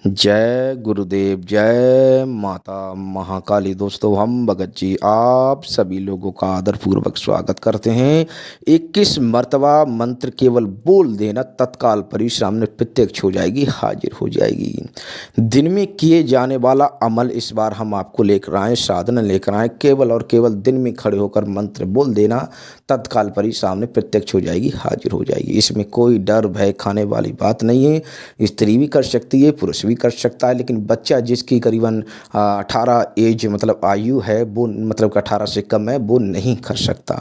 जय गुरुदेव, जय माता महाकाली। दोस्तों, हम भगत जी आप सभी लोगों का आदरपूर्वक स्वागत करते हैं। 21 मर्तबा मंत्र केवल बोल देना, तत्काल परिश्रम में प्रत्यक्ष हो जाएगी, हाजिर हो जाएगी। दिन में किए जाने वाला अमल इस बार हम आपको लेकर आए, साधना लेकर आए। केवल और केवल दिन में खड़े होकर मंत्र बोल देना, तत्काल परिश्रम में प्रत्यक्ष हो जाएगी, हाजिर हो जाएगी। इसमें कोई डर भय खाने वाली बात नहीं है। स्त्री भी कर सकती है, पुरुष भी कर सकता है, लेकिन बच्चा जिसकी करीबन 18 एज मतलब आयु है, वो मतलब 18 से कम है, वो नहीं कर सकता।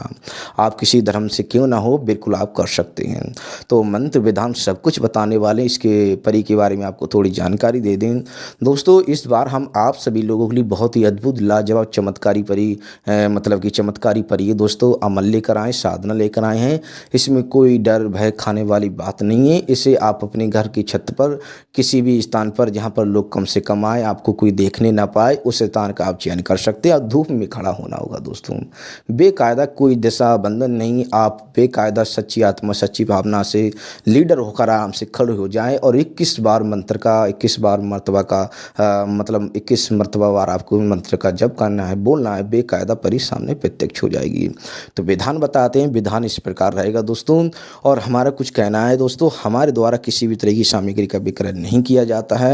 आप किसी धर्म से क्यों ना हो, बिल्कुल आप कर सकते हैं। तो मंत्र विधान सब कुछ बताने वाले, इसके परी के बारे में आपको थोड़ी जानकारी दे दें। दोस्तों, इस बार हम आप सभी लोगों के लिए बहुत ही अद्भुत लाजवाब चमत्कारी परी मतलब कि चमत्कारी परी है दोस्तों, अमल लेकर आए, साधना लेकर आए हैं। इसमें कोई डर भय खाने वाली बात नहीं है। इसे आप अपने घर की छत पर, किसी भी स्थान पर जहाँ पर लोग कम से कम आए, आपको कोई देखने ना पाए, उस स्थान का आप चयन कर सकते हैं। और धूप में खड़ा होना होगा दोस्तों। बेकायदा कोई दिशा बंधन नहीं, आप बेकायदा सच्ची आत्मा सच्ची भावना से लीडर होकर आराम से खड़े हो जाएं और 21 बार मंत्र का, 21 बार मर्तबा का मतलब 21 मर्तबा बार आपको मंत्र का जप करना है, बोलना है। बेकायदा परी सामने प्रत्यक्ष हो जाएगी। तो विधान बताते हैं। विधान इस प्रकार रहेगा दोस्तों, और हमारा कुछ कहना है दोस्तों, हमारे द्वारा किसी भी तरह की सामग्री का विक्रय नहीं किया जाता है।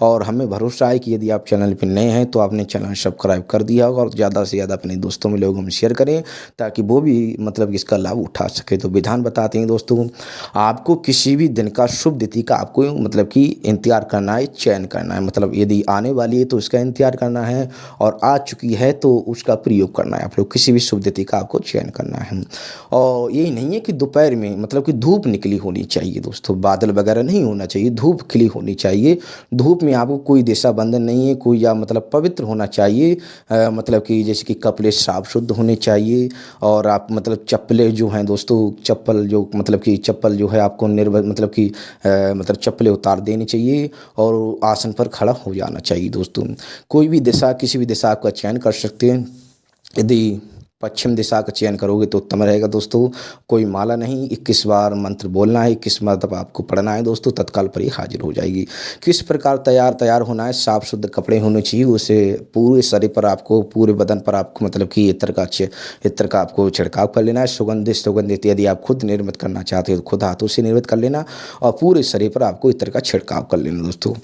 और हमें भरोसा है कि यदि आप चैनल पर नए हैं तो आपने चैनल सब्सक्राइब कर दिया होगा, और ज़्यादा से ज़्यादा अपने दोस्तों में लोगों में शेयर करें, ताकि वो भी मतलब इसका लाभ उठा सके। तो विधान बताते हैं दोस्तों, आपको किसी भी दिन का शुभ तिथि का आपको मतलब कि इंतजार करना है, चयन करना है। मतलब यदि आने वाली है तो उसका इंतजार करना है, और आ चुकी है तो उसका प्रयोग करना है। आप लोग किसी भी शुभ तिथि का आपको चयन करना है। और यही नहीं है कि दोपहर में मतलब कि धूप निकली होनी चाहिए दोस्तों, बादल वगैरह नहीं होना चाहिए, धूप खिली होनी चाहिए। धूप में आपको कोई दिशा बंधन नहीं है, कोई या मतलब पवित्र होना चाहिए। मतलब कि जैसे कि कपड़े साफ शुद्ध होने चाहिए। और आप मतलब चप्पलें जो हैं दोस्तों, चप्पल जो मतलब कि चप्पल जो है आपको मतलब कि मतलब चप्पलें उतार देनी चाहिए, और आसन पर खड़ा हो जाना चाहिए दोस्तों। कोई भी दिशा, किसी भी दिशा का चयन कर सकते हैं। यदि पश्चिम दिशा का चयन करोगे तो उत्तम रहेगा दोस्तों। कोई माला नहीं, 21 बार मंत्र बोलना है, 21 मतलब आपको पढ़ना है दोस्तों, तत्काल पर ही हाजिर हो जाएगी। किस प्रकार तैयार होना है, साफ शुद्ध कपड़े होने चाहिए। उसे पूरे शरीर पर आपको, पूरे बदन पर आपको मतलब कि इत्र का आपको छिड़काव कर लेना है। सुगंधित यदि आप खुद निर्मित करना चाहते हो तो खुद हाथों से निर्मित कर लेना, और पूरे शरीर पर आपको इत्र का छिड़काव कर लेना दोस्तों।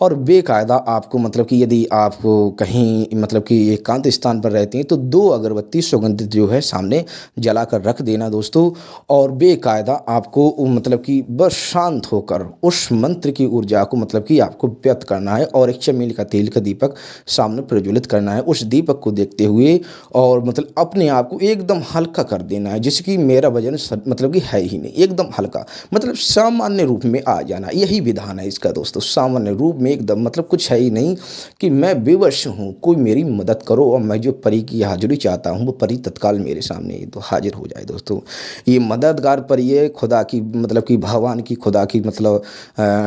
और बेकायदा आपको मतलब कि यदि आप कहीं मतलब कि एकांत स्थान पर रहते हैं तो 2 अगरबत्ती सुगंधित जो है सामने जला कर रख देना दोस्तों। और बेकायदा आपको मतलब कि बस शांत होकर उस मंत्र की ऊर्जा को मतलब कि आपको व्यक्त करना है, और एक चमेली का तेल का दीपक सामने प्रज्वलित करना है। उस दीपक को देखते हुए और मतलब अपने आप को एकदम हल्का कर देना है, जैसे कि मेरा वजन मतलब कि है ही नहीं, एकदम हल्का, मतलब सामान्य रूप में आ जाना। यही विधान है इसका दोस्तों, सामान्य रूप में एकदम, मतलब कुछ है ही नहीं कि मैं विवश हूँ, कोई मेरी मदद करो, और मैं जो परी की हाजिरी चाहता हूँ वो परी तत्काल मेरे सामने तो हाजिर हो जाए दोस्तों। ये मददगार परी है, खुदा की मतलब कि भगवान की, खुदा की मतलब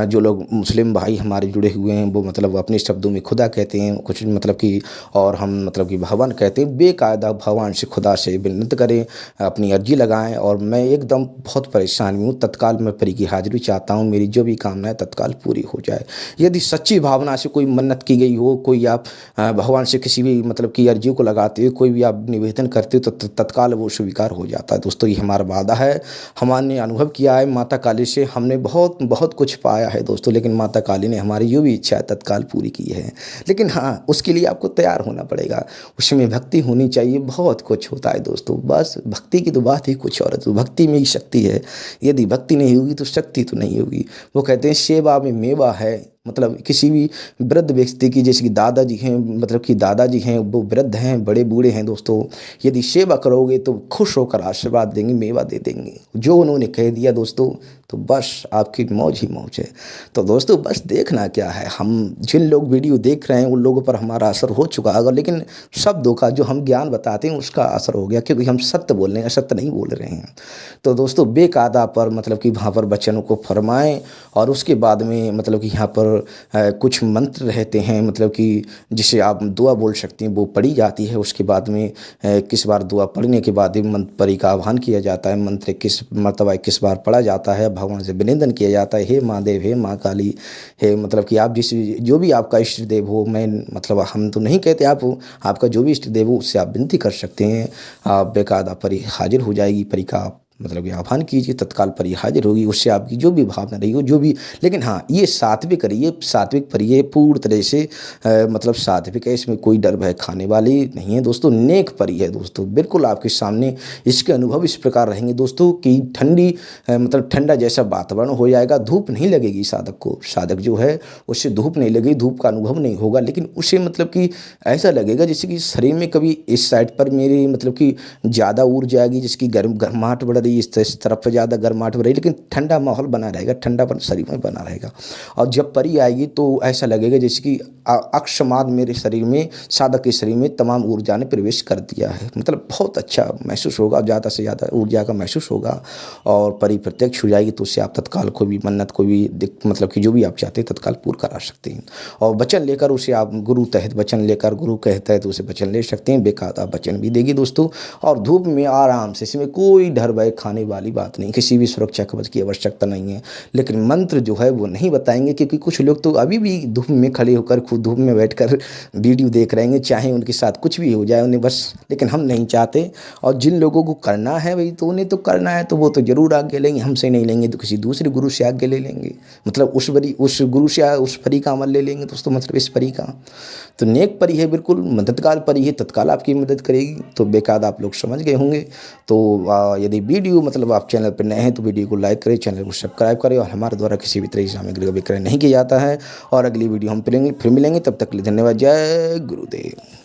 जो लोग मुस्लिम भाई हमारे जुड़े हुए हैं वो मतलब अपने शब्दों में खुदा कहते हैं कुछ मतलब कि, और हम मतलब कि भगवान कहते हैं। बेकायदा भगवान से, खुदा से विनती करें, अपनी अर्जी लगाएं। और मैं एकदम बहुत परेशान हूँ, तत्काल मैं परी की हाजिरी चाहता हूँ, मेरी जो भी कामना है तत्काल पूरी हो जाए। यदि सच्ची भावना से कोई मन्नत की गई हो, कोई आप भगवान से किसी भी मतलब की अर्जी को लगाते हो, कोई भी आप निवेदन करते हो, तो तत्काल वो स्वीकार हो जाता है दोस्तों। ये हमारा वादा है, हमने अनुभव किया है माता काली से, हमने बहुत बहुत कुछ पाया है दोस्तों। लेकिन माता काली ने हमारी जो भी इच्छा है तत्काल पूरी की है। लेकिन हाँ, उसके लिए आपको तैयार होना पड़ेगा, उसमें भक्ति होनी चाहिए। बहुत कुछ होता है दोस्तों, बस भक्ति की तो बात ही कुछ और है। तो भक्ति में ही शक्ति है, यदि भक्ति नहीं होगी तो शक्ति तो नहीं होगी। वो कहते हैं सेवा में मेवा है। मतलब किसी भी वृद्ध व्यक्ति की, जैसे कि दादाजी हैं, मतलब कि दादाजी हैं, वो वृद्ध हैं, बड़े बूढ़े हैं दोस्तों, यदि सेवा करोगे तो खुश होकर आशीर्वाद देंगे, मेवा दे देंगे। जो उन्होंने कह दिया दोस्तों, तो बस आपकी मौज ही मौज है। तो दोस्तों, बस देखना क्या है, हम जिन लोग वीडियो देख रहे हैं उन लोगों पर हमारा असर हो चुका है, लेकिन शब्दों का जो हम ज्ञान बताते हैं उसका असर हो गया, क्योंकि हम सत्य बोल रहे हैं, असत्य नहीं बोल रहे हैं। तो दोस्तों, बेकायदा पर मतलब कि वहाँ पर वचनों को फरमाएं, और उसके बाद में मतलब कि यहाँ पर कुछ मंत्र रहते हैं, मतलब कि जिसे आप दुआ बोल सकते हैं, वो पढ़ी जाती है। उसके बाद में किस बार दुआ पढ़ने के बाद ही मंत्र परी का आह्वान किया जाता है। मंत्र किस मर्तबा किस बार पढ़ा जाता है, भगवान से निवेदन किया जाता है, हे महादेव, हे माँ काली, हे मतलब कि आप जिस जो भी आपका इष्ट देव हो, मैं मतलब हम तो नहीं कहते आप, आपका जो भी इष्ट देव हो उससे आप विनती कर सकते हैं। आप बेकायदा परी हाजिर हो जाएगी, परी का आप मतलब कि आह्वान कीजिए, तत्काल परी हाजिर होगी, उससे आपकी जो भी भावना रही हो, जो भी। लेकिन हाँ, ये सात्विक करिए, सात्विक परी है पूर्ण तरह से, मतलब सात्विक है, इसमें कोई डर भय खाने वाली नहीं है दोस्तों, नेक परी है दोस्तों। बिल्कुल आपके सामने इसके अनुभव इस प्रकार रहेंगे दोस्तों कि ठंडी मतलब ठंडा जैसा वातावरण हो जाएगा, धूप नहीं लगेगी साधक को, साधक जो है उससे धूप नहीं लगेगी, धूप का अनुभव नहीं होगा, लेकिन उसे मतलब कि ऐसा लगेगा जैसे कि शरीर में कभी इस साइड पर मेरी मतलब कि ज़्यादा ऊर्जा आएगी, जिसकी गर्माहट बढ़ रही है, इस तरफ पर ज़्यादा गर्माहट बढ़ रही है, लेकिन ठंडा माहौल बना रहेगा, ठंडापन शरीर में बना रहेगा। और जब परी आएगी तो ऐसा लगेगा जैसे कि अकस्मात मेरे शरीर में, साधक के शरीर में तमाम ऊर्जा ने प्रवेश कर दिया है, मतलब बहुत अच्छा महसूस होगा, ज़्यादा से ज़्यादा ऊर्जा का महसूस होगा। और परी प्रत्यक्ष हो जाएगी तो उससे आप तत्काल कोई भी मन्नत, कोई भी मतलब कि जो भी आप चाहते हैं तत्काल पूर्ण करा सकते हैं। और वचन लेकर उसे आप गुरु तहत वचन लेकर, गुरु कहता है तो उसे वचन ले सकते हैं, बेकायदा वचन भी देगी दोस्तों। और धूप में आराम से, इसमें कोई डर भय खाने वाली बात नहीं, किसी भी सुरक्षा कवच की आवश्यकता नहीं है। लेकिन मंत्र जो है वो नहीं बताएंगे, क्योंकि कुछ लोग तो अभी भी धूप में खड़े होकर, खुद धूप में बैठकर वीडियो देख रहे हैं, चाहे उनके साथ कुछ भी हो जाए उन्हें बस, लेकिन हम नहीं चाहते। और जिन लोगों को करना है भाई, तो उन्हें तो करना है, तो वो तो जरूर आज्ञा लेंगे, हमसे नहीं लेंगे तो किसी दूसरे गुरु से आज्ञा ले लेंगे, मतलब उस गुरु से उस परी का अमल ले लेंगे दोस्तों, मतलब इस परी का। तो नेक परी है, बिल्कुल मददगार परी है, तत्काल आपकी मदद करेगी। तो बेकायदा आप लोग समझ गए होंगे। तो यदि वीडियो मतलब आप चैनल पर नए हैं तो वीडियो को लाइक करें, चैनल को सब्सक्राइब करें, और हमारे द्वारा किसी भी तरह की सामग्री का विक्रय नहीं किया जाता है। और अगली वीडियो हम फिर मिलेंगे, तब तक के लिए धन्यवाद। जय गुरुदेव।